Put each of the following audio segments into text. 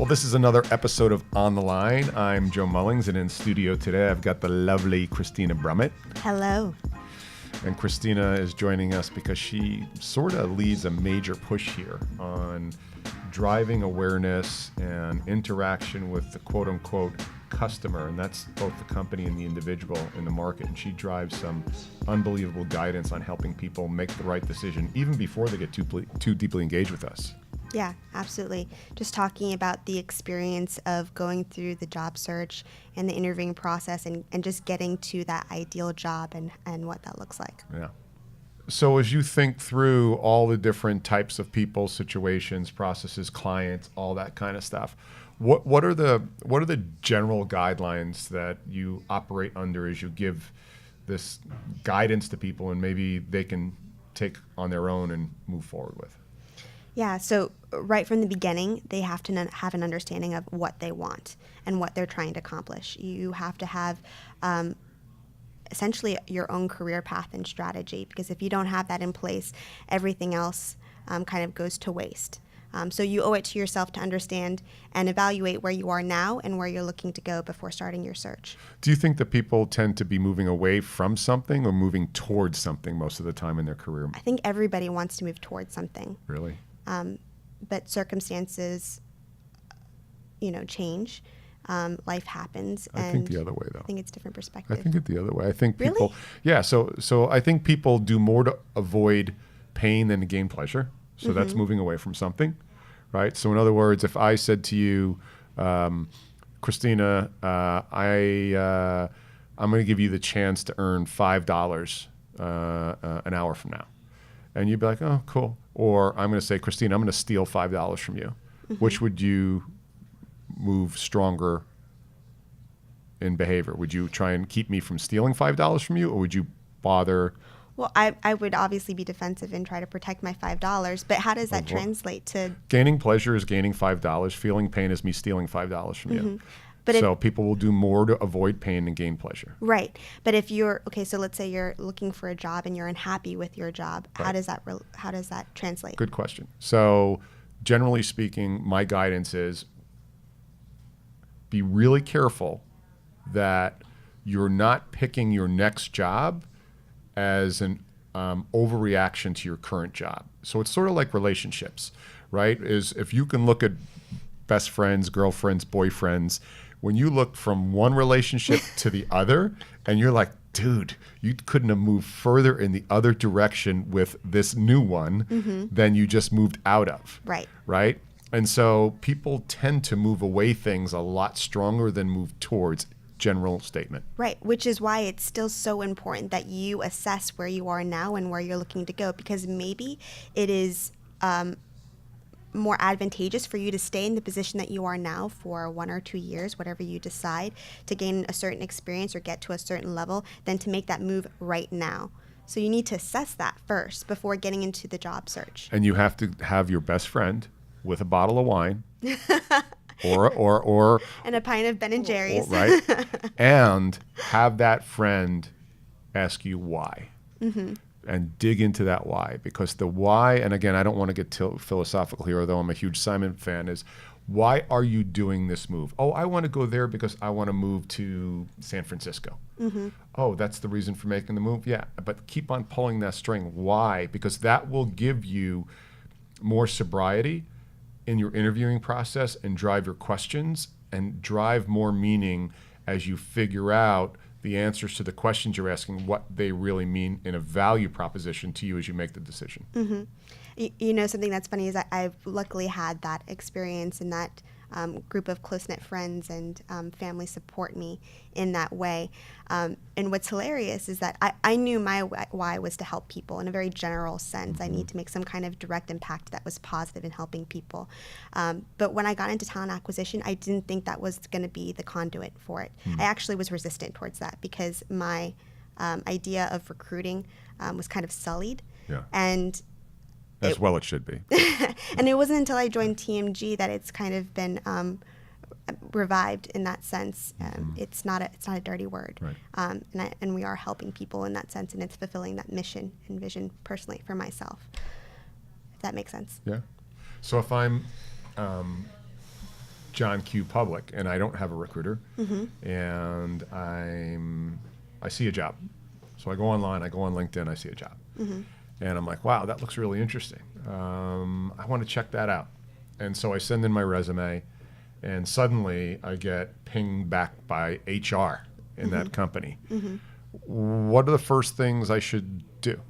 Well, this is another episode of On the Line. I'm Joe Mullings, and in studio today I've got the lovely Cristina Brummett. Hello. And Cristina is joining us because she sort of leads a major push here on driving awareness and interaction with the quote-unquote customer, and that's both the company and the individual in the market. And she drives some unbelievable guidance on helping people make the right decision even before they get too deeply engaged with us. Yeah, absolutely. Just talking about the experience of going through the job search and the interviewing process and just getting to that ideal job and what that looks like. Yeah. So as you think through all the different types of people, situations, processes, clients, all that kind of stuff, what are the general guidelines that you operate under as you give this guidance to people and maybe they can take on their own and move forward with? Yeah, so right from the beginning, they have to have an understanding of what they want and what they're trying to accomplish. You have to have essentially your own career path and strategy, because if you don't have that in place, everything else kind of goes to waste. So you owe it to yourself to understand and evaluate where you are now and where you're looking to go before starting your search. Do you think that people tend to be moving away from something or moving towards something most of the time in their career? I think everybody wants to move towards something. Really? But circumstances, change. Life happens. I think the other way, though. I think it's a different perspective. I think it the other way. I think people, Really? yeah. So I think people do more to avoid pain than to gain pleasure. So that's moving away from something, right? So in other words, if I said to you, Cristina, I'm going to give you the chance to earn $5 an hour from now, and you'd be like, oh, cool. Or I'm going to say, Cristina, I'm going to steal $5 from you. Which would you move stronger in behavior? Would you try and keep me from stealing $5 from you, or would you bother? Well, I would obviously be defensive and try to protect my $5, but how does that translate to? Gaining pleasure is gaining $5. Feeling pain is me stealing $5 from you. But so people will do more to avoid pain than gain pleasure. Right. But if so let's say you're looking for a job and you're unhappy with your job. Right. How does that translate? Good question. So generally speaking, my guidance is be really careful that you're not picking your next job as an overreaction to your current job. So it's sort of like relationships, right? Is if you can look at best friends, girlfriends, boyfriends, when you look from one relationship to the other and you're like, dude, you couldn't have moved further in the other direction with this new one than you just moved out of. Right. Right? And so people tend to move away things a lot stronger than move towards. General statement. Right, which is why it's still so important that you assess where you are now and where you're looking to go, because maybe it is more advantageous for you to stay in the position that you are now for 1 or 2 years, whatever you decide, to gain a certain experience or get to a certain level, than to make that move right now. So you need to assess that first before getting into the job search. And you have to have your best friend with a bottle of wine or and a pint of Ben and Jerry's. Right. And have that friend ask you why. And dig into that why, because the why, and again, I don't want to get philosophical here, although I'm a huge Simon fan, is why are you doing this move? Oh, I want to go there because I want to move to San Francisco. Oh, that's the reason for making the move? Yeah, but keep on pulling that string. Why? Because that will give you more sobriety in your interviewing process and drive your questions and drive more meaning as you figure out the answers to the questions you're asking, what they really mean in a value proposition to you as you make the decision. Something that's funny is that I've luckily had that experience, and that group of close-knit friends and family support me in that way. And what's hilarious is that I knew my why was to help people in a very general sense. I need to make some kind of direct impact that was positive in helping people. But when I got into talent acquisition, I didn't think that was going to be the conduit for it. I actually was resistant towards that because my idea of recruiting was kind of sullied. Yeah. And as well it should be. And it wasn't until I joined TMG that it's kind of been revived in that sense. It's not a dirty word. Right. And we are helping people in that sense, and it's fulfilling that mission and vision personally for myself, if that makes sense. Yeah. So if I'm John Q. Public, and I don't have a recruiter, and I see a job. So I go online, I go on LinkedIn, I see a job. And I'm like, wow, that looks really interesting. I want to check that out. And so I send in my resume, and suddenly I get pinged back by HR in that company. What are the first things I should do?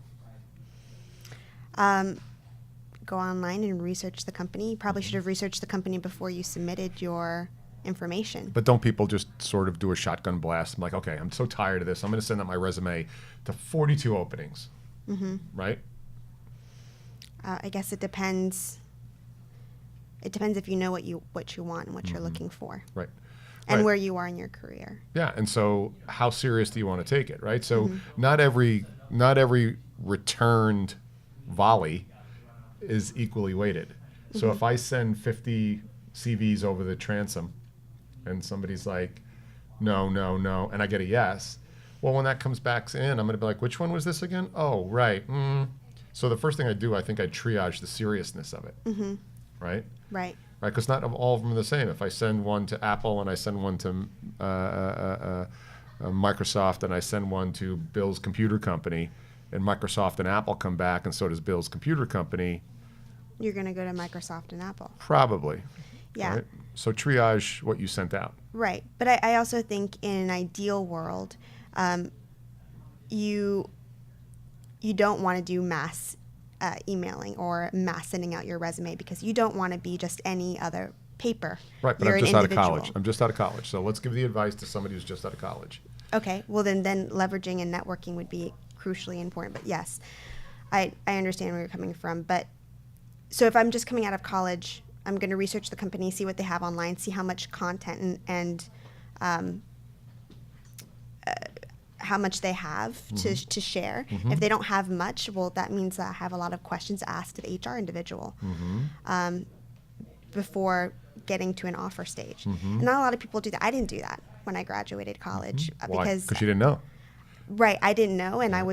Go online and research the company. You probably should have researched the company before you submitted your information. But don't people just sort of do a shotgun blast? I'm like, okay, I'm so tired of this. I'm going to send out my resume to 42 openings, right? I guess it depends. It depends if you know what you want and what you're looking for, Right. and Right. where you are in your career. Yeah, and so how serious do you want to take it, right? So not every returned volley is equally weighted. So if I send 50 CVs over the transom and somebody's like, no, and I get a yes, well, when that comes back in, I'm going to be like, which one was this again? Oh, right. So the first thing I do, I think I triage the seriousness of it, right? Right. Right, because not all of them are the same. If I send one to Apple and I send one to Microsoft and I send one to Bill's computer company, and Microsoft and Apple come back, and so does Bill's computer company, You're going to go to Microsoft and Apple. probably. Yeah. Right? So triage what you sent out. Right. But I also think in an ideal world, you don't want to do mass emailing or mass sending out your resume, because you don't want to be just any other paper. Right, but You're I'm an just out of individual. college. I'm just out of college. So let's give the advice to somebody who's just out of college. Okay. Well, then leveraging and networking would be crucially important. But yes, I understand where you're coming from. But so if I'm just coming out of college, I'm going to research the company, see what they have online, see how much content and how much they have to share. If they don't have much, well, that means that I have a lot of questions asked to the HR individual before getting to an offer stage. And not a lot of people do that. I didn't do that when I graduated college Why? because Because you didn't know. Right, I didn't know, and I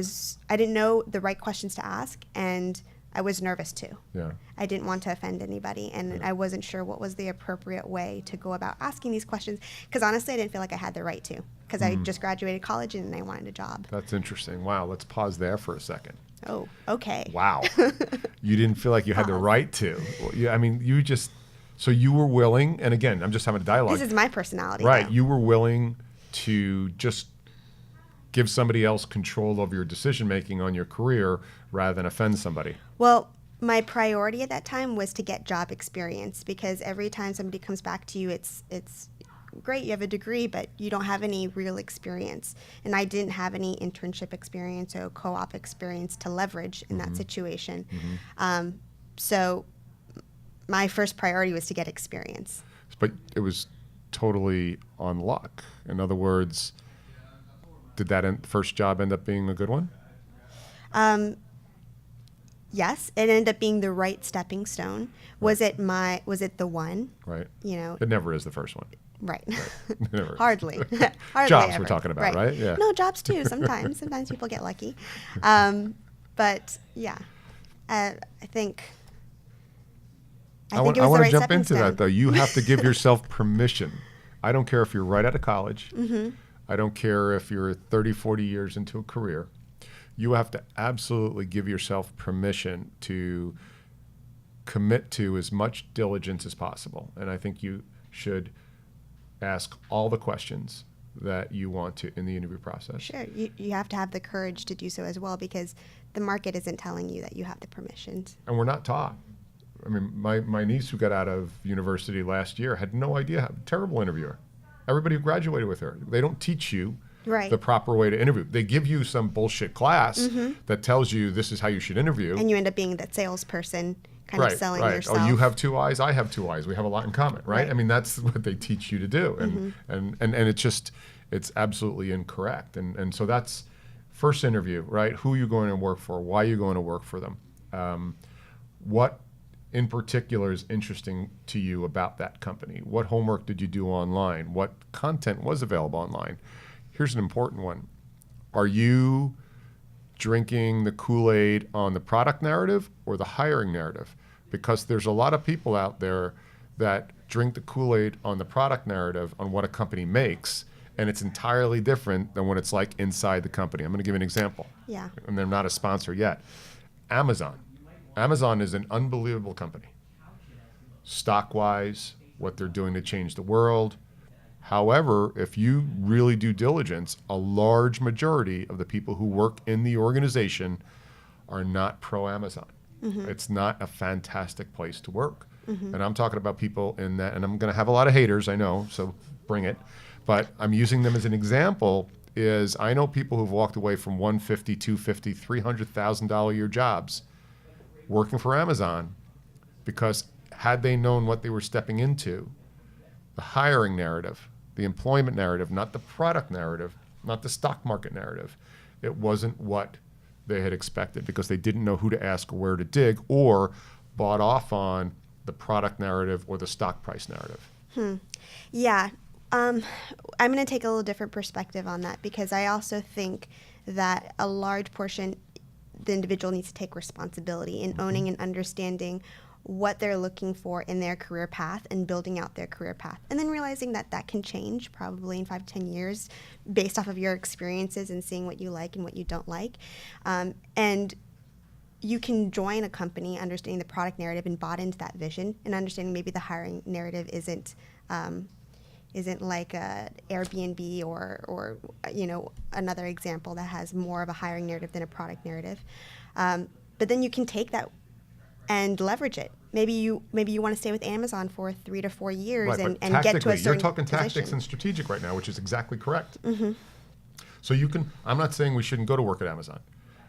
didn't know the right questions to ask, and I was nervous too. Yeah. I didn't want to offend anybody, and I wasn't sure what was the appropriate way to go about asking these questions, because honestly, I didn't feel like I had the right to, because I just graduated college and I wanted a job. That's interesting. Wow, let's pause there for a second. Oh, okay. Wow. You didn't feel like you had the right to. Well, I mean, you just, so you were willing, and again, I'm just having a dialogue. This is my personality. Right, though. you were willing to just give somebody else control of your decision-making on your career rather than offend somebody. Well, my priority at that time was to get job experience, because every time somebody comes back to you, it's great, you have a degree, but you don't have any real experience. And I didn't have any internship experience or co-op experience to leverage in that situation. So my first priority was to get experience. But it was totally on luck. In other words, did that first job end up being a good one? Yes, it ended up being the right stepping stone. Was it the one? Right. You know, It never is the first one. right. Never. Hardly. Hardly Jobs ever. we're talking about, right? Yeah. No, jobs too. Sometimes people get lucky. But yeah, I think I it want was the to right jump stepping into stone. that, though. You have to give yourself permission. I don't care if you're right out of college. I don't care if you're 30, 40 years into a career. You have to absolutely give yourself permission to commit to as much diligence as possible. And I think you should ask all the questions that you want to in the interview process. Sure, you have to have the courage to do so as well, because the market isn't telling you that you have the permissions. And we're not taught. I mean, my niece who got out of university last year had no idea. Terrible interviewer. Everybody who graduated with her, they don't teach you Right. the proper way to interview. They give you some bullshit class that tells you this is how you should interview. And you end up being that salesperson kind of selling yourself. Oh, you have two eyes, I have two eyes. We have a lot in common, right? Right. I mean, that's what they teach you to do. And it's just, it's absolutely incorrect. And so that's first interview, right? Who are you going to work for? Why are you going to work for them? What in particular is interesting to you about that company? What homework did you do online? What content was available online? Here's an important one. Are you drinking the Kool-Aid on the product narrative or the hiring narrative? Because there's a lot of people out there that drink the Kool-Aid on the product narrative on what a company makes, and it's entirely different than what it's like inside the company. I'm going to give you an example. Yeah. And they're not a sponsor yet. Amazon. Amazon is an unbelievable company. Stock-wise, what they're doing to change the world. However, if you really do diligence, a large majority of the people who work in the organization are not pro-Amazon. It's not a fantastic place to work. And I'm talking about people in that, and I'm going to have a lot of haters, I know, so bring it. But I'm using them as an example. Is I know people who've walked away from $150,000, $250,000, $300,000 a year jobs working for Amazon because had they known what they were stepping into, the hiring narrative, the employment narrative, not the product narrative, not the stock market narrative, it wasn't what they had expected because they didn't know who to ask or where to dig, or bought off on the product narrative or the stock price narrative. Yeah. I'm going to take a little different perspective on that because I also think that a large portion, the individual needs to take responsibility in owning and understanding what they're looking for in their career path and building out their career path. And then realizing that that can change probably in 5 to 10 years based off of your experiences and seeing what you like and what you don't like. And you can join a company understanding the product narrative and bought into that vision and understanding maybe the hiring narrative isn't like a Airbnb or another example that has more of a hiring narrative than a product narrative. But then you can take that and leverage it. Maybe you want to stay with Amazon for 3 to 4 years Right, and get to a certain you're talking tactics position. and strategic right now, which is exactly correct. So you can. I'm not saying we shouldn't go to work at Amazon.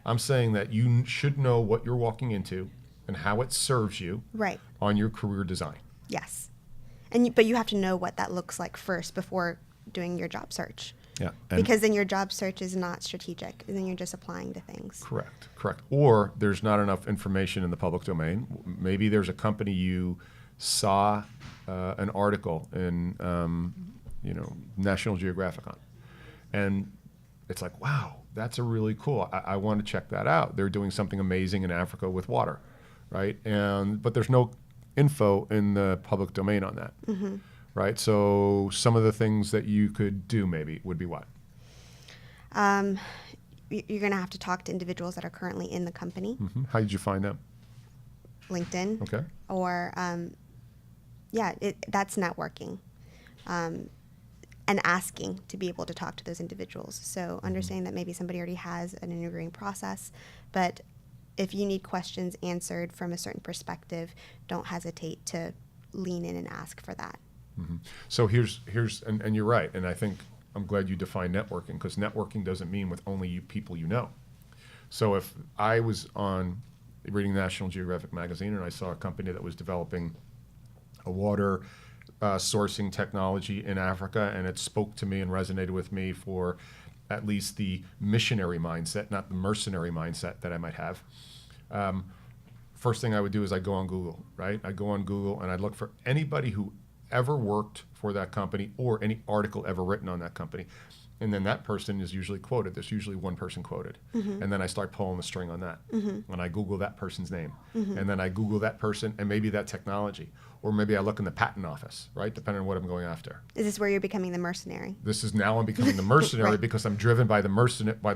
I'm saying that you should know what you're walking into and how it serves you on your career design. Yes. But you have to know what that looks like first before doing your job search. Yeah. Because then your job search is not strategic, and then you're just applying to things. Correct. Or there's not enough information in the public domain. Maybe there's a company you saw an article in, National Geographic on, and it's like, wow, that's a really cool. I want to check that out. They're doing something amazing in Africa with water, right? But there's no info in the public domain on that, right? So some of the things that you could do maybe would be what? You're going to have to talk to individuals that are currently in the company. How did you find them? LinkedIn. Okay. Or, that's networking. And asking to be able to talk to those individuals. So understanding that maybe somebody already has an interviewing process, but if you need questions answered from a certain perspective, don't hesitate to lean in and ask for that. So here's and you're right, and I think I'm glad you define networking, because networking doesn't mean with only you people you know. So if I was reading National Geographic magazine and I saw a company that was developing a water sourcing technology in Africa, and it spoke to me and resonated with me for at least the missionary mindset, not the mercenary mindset that I might have. First thing I would do is I'd go on Google, right? I'd go on Google and I'd look for anybody who ever worked for that company or any article ever written on that company. And then that person is usually quoted. There's usually one person quoted. And then I start pulling the string on that. And I Google that person's name. And then I Google that person and maybe that technology. Or maybe I look in the patent office, right? Depending on what I'm going after. Is this where you're becoming the mercenary? This is now I'm becoming the mercenary because I'm driven by the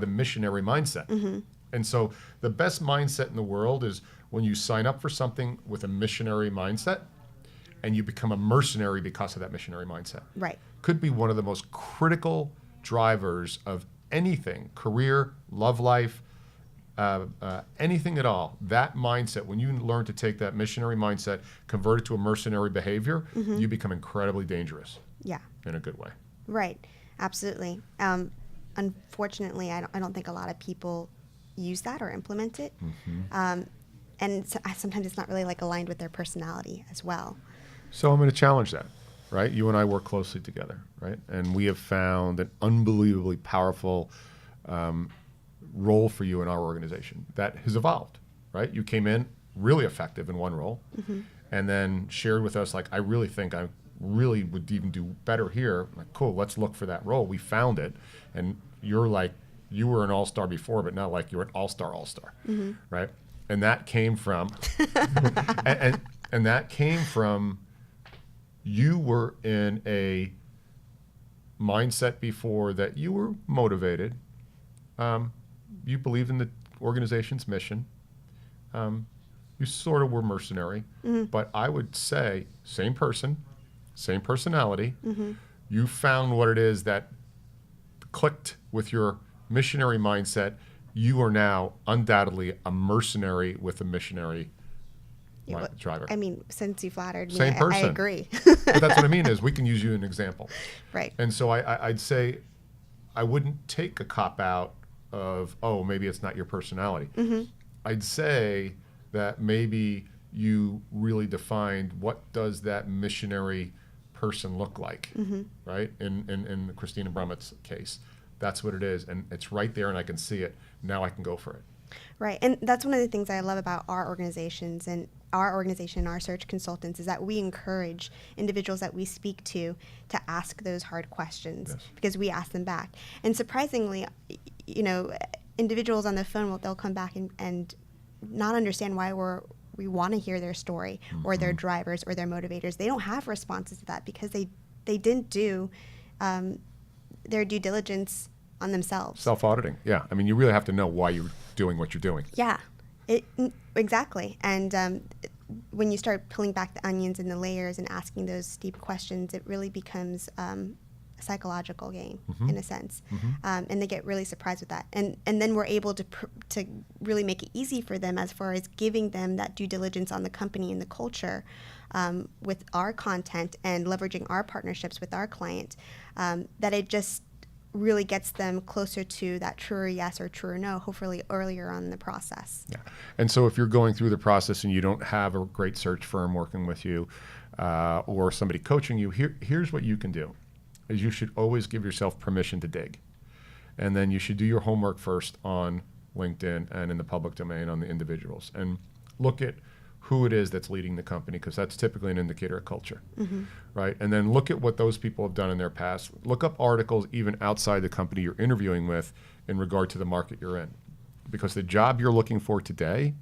missionary mindset. And so the best mindset in the world is when you sign up for something with a missionary mindset and you become a mercenary because of that missionary mindset. Right. Could be one of the most critical drivers of anything, career, love life, anything at all. That mindset, when you learn to take that missionary mindset, convert it to a mercenary behavior, you become incredibly dangerous. Yeah. In a good way. Right. Absolutely. Unfortunately, I don't think a lot of people use that or implement it. And sometimes it's not really aligned with their personality as well. So I'm going to challenge that. Right? You and I work closely together, right? And we have found an unbelievably powerful role for you in our organization that has evolved, right? You came in really effective in one role and then shared with us, I really think I really would even do better here. Cool, let's look for that role. We found it. And you're you were an all-star before, but now you're an all-star, right? And that came from, and that came from you were in a mindset before that you were motivated. You believed in the organization's mission. You sort of were mercenary, but I would say same person, same personality. You found what it is that clicked with your missionary mindset. You are now undoubtedly a mercenary with a missionary driver. I mean, since you flattered me, Same person. I agree. But that's what I mean is we can use you as an example. Right. And so I'd say I wouldn't take a cop out of, oh, maybe it's not your personality. I'd say that maybe you really defined what does that missionary person look like, right? In Cristina Brummett's case, that's what it is. And it's right there and I can see it. Now I can go for it. Right. And that's one of the things I love about our organizations and our organization, our search consultants, is that we encourage individuals that we speak to ask those hard questions because we ask them back. And surprisingly, individuals on the phone, they'll come back and not understand why we want to hear their story or their drivers or their motivators. They don't have responses to that because they didn't do their due diligence on themselves. Self-auditing, yeah. I mean, you really have to know why you're doing what you're doing. Yeah, exactly. And when you start pulling back the onions and the layers and asking those deep questions, it really becomes a psychological game in a sense. And they get really surprised with that. And then we're able to really make it easy for them as far as giving them that due diligence on the company and the culture with our content and leveraging our partnerships with our client, that it just really gets them closer to that truer yes or truer no, hopefully earlier on in the process. Yeah. And so if you're going through the process and you don't have a great search firm working with you or somebody coaching you, here's what you can do, is you should always give yourself permission to dig. And then you should do your homework first on LinkedIn and in the public domain on the individuals and look at who it is that's leading the company, because that's typically an indicator of culture, right? And then look at what those people have done in their past. Look up articles even outside the company you're interviewing with in regard to the market you're in. Because the job you're looking for today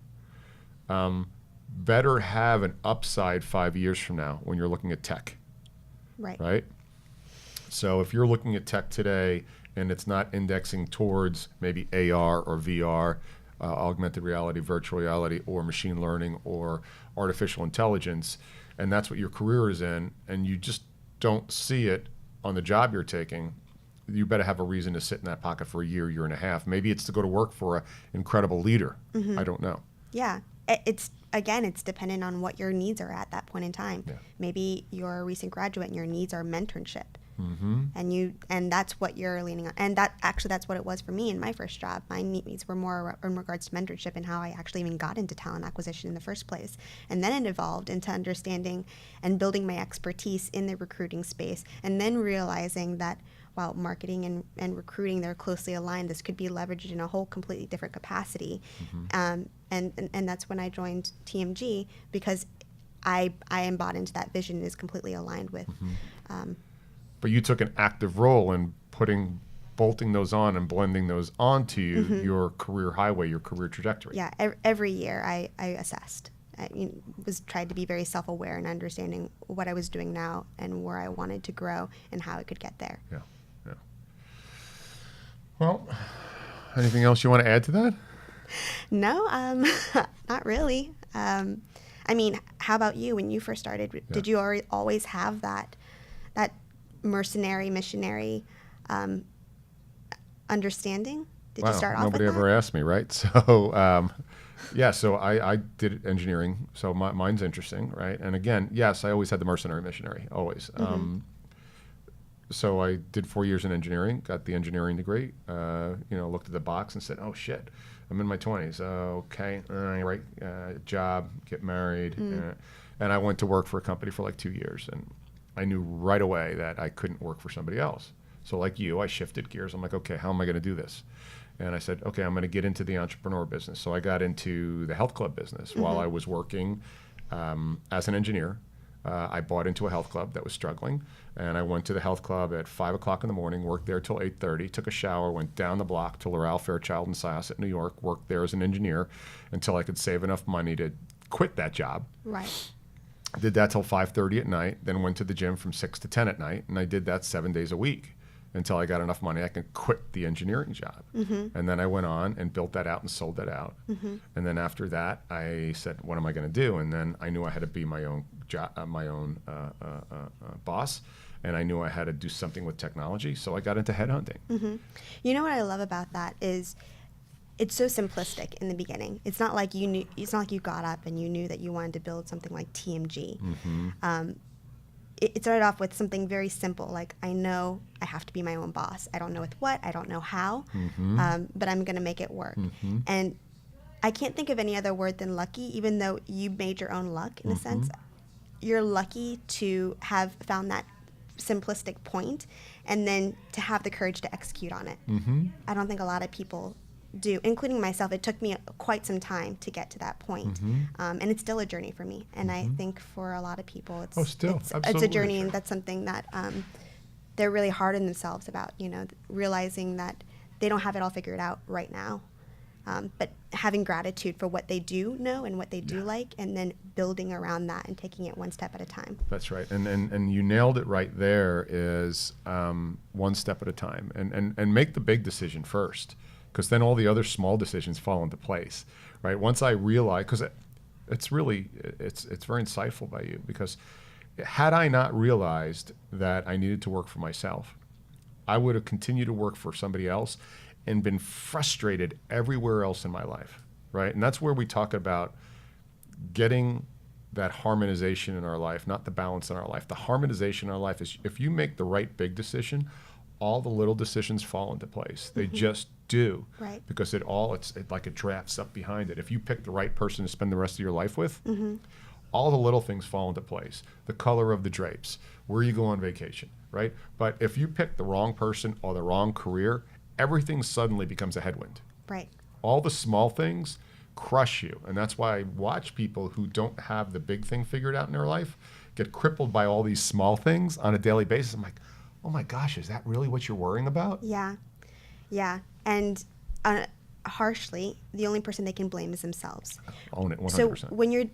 better have an upside 5 years from now when you're looking at tech, right? So if you're looking at tech today and it's not indexing towards maybe AR or VR, augmented reality, virtual reality, or machine learning, or artificial intelligence, and that's what your career is in, and you just don't see it on the job you're taking, you better have a reason to sit in that pocket for a year and a half. Maybe it's to go to work for an incredible leader. I don't know. Yeah. It's dependent on what your needs are at that point in time. Yeah. Maybe you're a recent graduate and your needs are mentorship. And that's what you're leaning on. And that's what it was for me in my first job. My needs were more in regards to mentorship and how I actually even got into talent acquisition in the first place. And then it evolved into understanding and building my expertise in the recruiting space, and then realizing that while marketing and recruiting, they're closely aligned, this could be leveraged in a whole completely different capacity. And that's when I joined TMG, because I am bought into that vision and is completely aligned with. But you took an active role in bolting those on and blending those onto your career highway, your career trajectory. Yeah, every year I assessed. I tried to be very self-aware and understanding what I was doing now and where I wanted to grow and how I could get there. Yeah. Well, anything else you want to add to that? No, not really. How about you? When you first started, did you always have that mercenary, missionary understanding? Did you start off with that? Nobody ever asked me, right? So, so I did engineering, so mine's interesting, right? And again, yes, I always had the mercenary, missionary, always. So I did 4 years in engineering, got the engineering degree, looked at the box and said, oh, shit, I'm in my 20s. Okay, job, get married. And I went to work for a company for like 2 years, and I knew right away that I couldn't work for somebody else. So like you, I shifted gears. I'm like, okay, how am I going to do this? And I said, okay, I'm going to get into the entrepreneur business. So I got into the health club business while I was working as an engineer. I bought into a health club that was struggling, and I went to the health club at 5 o'clock in the morning, worked there till 8:30, took a shower, went down the block to L'Oreal, Fairchild, and Syosset, New York, worked there as an engineer until I could save enough money to quit that job. Right. Did that till 5:30 at night, then went to the gym from 6 to 10 at night, and I did that 7 days a week until I got enough money I could quit the engineering job. And then I went on and built that out and sold that out. And then after that, I said, what am I going to do? And then I knew I had to be my own boss, and I knew I had to do something with technology, so I got into headhunting. You know what I love about that is it's so simplistic in the beginning. It's not like you knew. It's not like you got up and you knew that you wanted to build something like TMG. It started off with something very simple, like I know I have to be my own boss. I don't know with what, I don't know how, but I'm going to make it work. And I can't think of any other word than lucky, even though you made your own luck in a sense. You're lucky to have found that simplistic point and then to have the courage to execute on it. I don't think a lot of people do, including myself. It took me quite some time to get to that point. And it's still a journey for me. And I think for a lot of people, it's a journey, and that's something that they're really hard on themselves about, you know, realizing that they don't have it all figured out right now. But having gratitude for what they do know and what they do like, and then building around that and taking it one step at a time. That's right. And you nailed it right there, is one step at a time. And make the big decision first, because then all the other small decisions fall into place, right? Once I realized, because it's very insightful by you, because had I not realized that I needed to work for myself, I would have continued to work for somebody else and been frustrated everywhere else in my life, right? And that's where we talk about getting that harmonization in our life, not the balance in our life. The harmonization in our life is if you make the right big decision, all the little decisions fall into place. They just do, right? Because it's like it drafts up behind it. If you pick the right person to spend the rest of your life with, all the little things fall into place. The color of the drapes, where you go on vacation, right? But if you pick the wrong person or the wrong career, everything suddenly becomes a headwind. Right. All the small things crush you. And that's why I watch people who don't have the big thing figured out in their life get crippled by all these small things on a daily basis. I'm like, oh my gosh, is that really what you're worrying about? Yeah. And harshly, the only person they can blame is themselves. Own it 100%. So when you're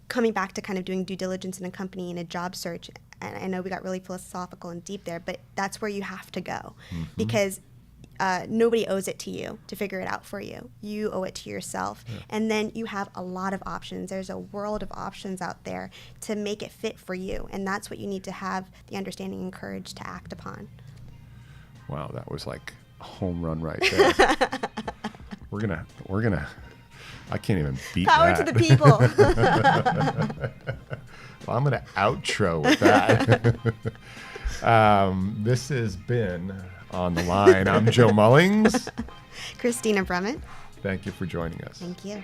coming back to kind of doing due diligence in a company, in a job search, and I know we got really philosophical and deep there, but that's where you have to go, because nobody owes it to you to figure it out for you. You owe it to yourself. And then you have a lot of options. There's a world of options out there to make it fit for you. And that's what you need to have the understanding and courage to act upon. Wow, that was like a home run right there. We're gonna I can't even beat Power that. to the people. Well, I'm gonna outro with that. This has been On the Line. I'm Joe Mullings. Cristina Brummett. Thank you for joining us. Thank you.